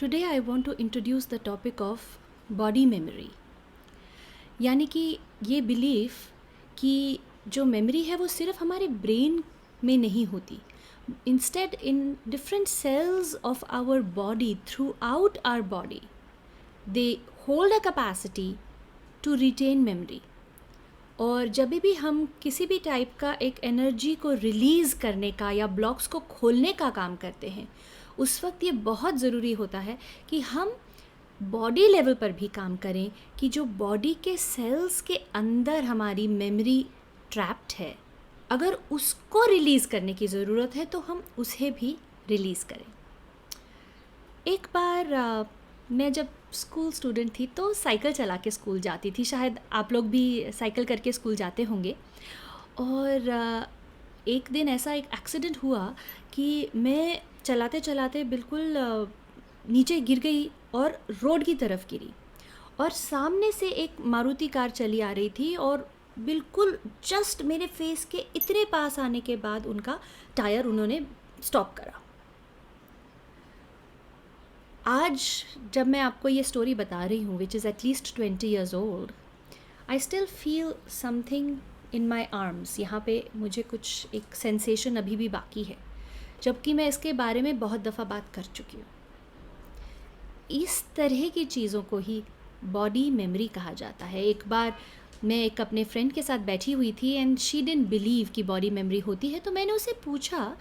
Today I want to introduce the topic of body memory. यानी कि ये belief कि जो मेमोरी है वो सिर्फ हमारे ब्रेन में नहीं होती. Instead in different cells of our body throughout our body they hold a capacity to retain memory. और जब भी हम किसी भी टाइप का एक एनर्जी को रिलीज़ करने का या ब्लॉक्स को खोलने का काम करते हैं, उस वक्त ये बहुत ज़रूरी होता है कि हम बॉडी लेवल पर भी काम करें कि जो बॉडी के सेल्स के अंदर हमारी मेमोरी ट्रैप्ड है, अगर उसको रिलीज़ करने की ज़रूरत है तो हम उसे भी रिलीज़ करें. एक बार मैं जब स्कूल स्टूडेंट थी तो साइकिल चला के स्कूल जाती थी. शायद आप लोग भी साइकिल करके स्कूल जाते होंगे. और एक दिन ऐसा एक एक्सीडेंट हुआ कि मैं चलाते चलाते बिल्कुल नीचे गिर गई और रोड की तरफ गिरी. और सामने से एक मारुति कार चली आ रही थी और बिल्कुल जस्ट मेरे फेस के इतने पास आने के बाद उनका टायर उन्होंने स्टॉप करा. आज जब मैं आपको ये स्टोरी बता रही हूँ, which is at least 20 years old, I still feel something in my arms. यहाँ पे मुझे कुछ एक सेंसेशन अभी भी बाकी है, जबकि मैं इसके बारे में बहुत दफ़ा बात कर चुकी हूँ. इस तरह की चीज़ों को ही बॉडी मेमोरी कहा जाता है. एक बार मैं एक अपने फ्रेंड के साथ बैठी हुई थी एंड शी डिडंट बिलीव कि बॉडी मेमोरी होती है. तो मैंने उसे पूछा,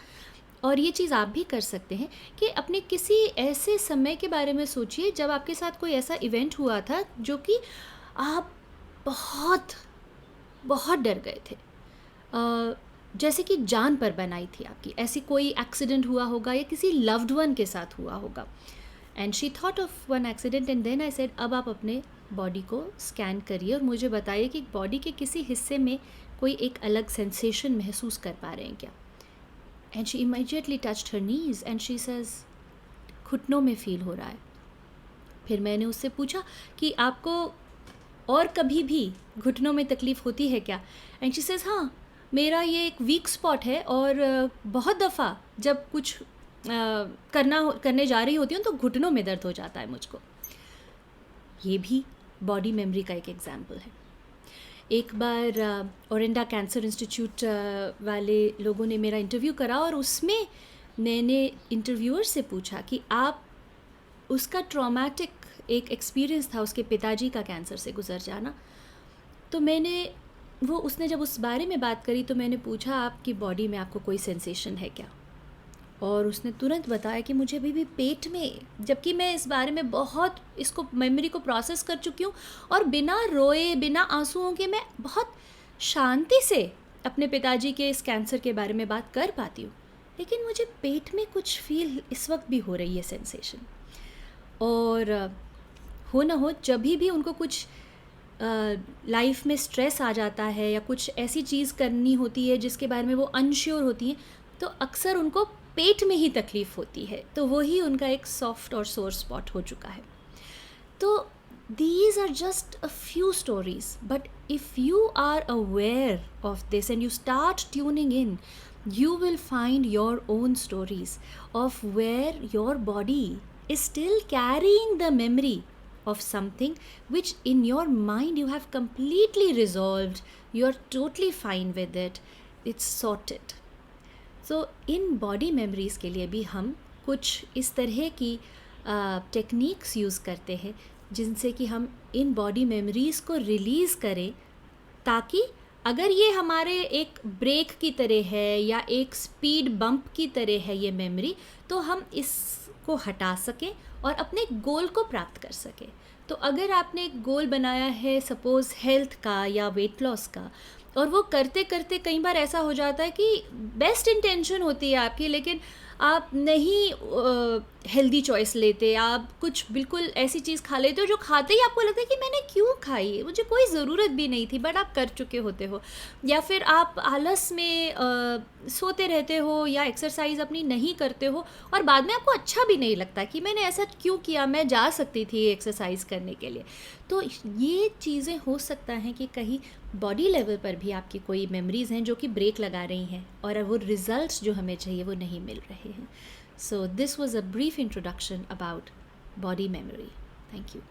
और ये चीज़ आप भी कर सकते हैं, कि अपने किसी ऐसे समय के बारे में सोचिए जब आपके साथ कोई ऐसा इवेंट हुआ था जो कि आप बहुत बहुत डर गए थे, जैसे कि जान पर बनाई थी आपकी. ऐसी कोई एक्सीडेंट हुआ होगा या किसी लव्ड वन के साथ हुआ होगा. And she thought of one accident and then I said, अब आप अपने बॉडी को स्कैन करिए और मुझे बताइए कि बॉडी के किसी हिस्से में कोई एक अलग सेंसेशन महसूस कर पा रहे हैं क्या. And she immediately touched her knees and she says, घुटनों में फील हो रहा है. फिर मैंने उससे पूछा कि आपको और कभी भी घुटनों में तकलीफ़ होती है क्या. एंड शी सेज, हाँ, मेरा ये एक वीक स्पॉट है और बहुत दफ़ा जब कुछ करने जा रही होती हूँ तो घुटनों में दर्द हो जाता है मुझको. ये भी बॉडी मेमोरी का एक एग्जाम्पल है. एक बार ओरेंडा कैंसर इंस्टीट्यूट वाले लोगों ने मेरा इंटरव्यू करा और उसमें मैंने इंटरव्यूअर से पूछा कि आप, उसका ट्रॉमेटिक एक एक्सपीरियंस था उसके पिताजी का कैंसर से गुजर जाना. तो उसने जब उस बारे में बात करी तो मैंने पूछा, आपकी बॉडी में आपको कोई सेंसेशन है क्या. और उसने तुरंत बताया कि मुझे अभी भी पेट में, जबकि मैं इस बारे में बहुत इसको मेमोरी को प्रोसेस कर चुकी हूँ और बिना रोए बिना आंसुओं के मैं बहुत शांति से अपने पिताजी के इस कैंसर के बारे में बात कर पाती हूँ, लेकिन मुझे पेट में कुछ फील इस वक्त भी हो रही है सेंसेशन. और हो ना हो, जब भी उनको कुछ लाइफ में स्ट्रेस आ जाता है या कुछ ऐसी चीज़ करनी होती है जिसके बारे में वो अनश्योर होती हैं, तो अक्सर उनको पेट में ही तकलीफ़ होती है. तो वही उनका एक सॉफ्ट और सोर स्पॉट हो चुका है. तो these are just a few stories, but if you are aware of this and you start tuning in, you will find your own stories of where your body is still carrying the memory of something which in your mind you have completely resolved, you're totally fine with it, it's sorted. So in body memories के लिए भी हम कुछ इस तरह की techniques use करते हैं जिनसे कि हम इन बॉडी मेमोरीज़ को रिलीज़ करें, ताकि अगर ये हमारे एक ब्रेक की तरह है या एक स्पीड बम्प की तरह है ये मेमोरी, तो हम इसको हटा सकें और अपने गोल को प्राप्त कर सकें. तो अगर आपने एक गोल बनाया है, सपोज़ हेल्थ का या वेट लॉस का, और वो करते करते कई बार ऐसा हो जाता है कि बेस्ट इंटेंशन होती है आपकी, लेकिन आप नहीं हेल्दी चॉइस लेते, आप कुछ बिल्कुल ऐसी चीज़ खा लेते हो जो खाते ही आपको लगता है कि मैंने क्यों खाई, मुझे कोई ज़रूरत भी नहीं थी, बट आप कर चुके होते हो. या फिर आप आलस में सोते रहते हो या एक्सरसाइज अपनी नहीं करते हो और बाद में आपको अच्छा भी नहीं लगता कि मैंने ऐसा क्यों किया, मैं जा सकती थी एक्सरसाइज करने के लिए. तो ये चीज़ें हो सकता है कि कहीं बॉडी लेवल पर भी आपकी कोई मेमोरीज़ हैं जो कि ब्रेक लगा रही हैं और वो रिजल्ट्स जो हमें चाहिए वो नहीं मिल रहे हैं. So this was a brief introduction about body memory. Thank you.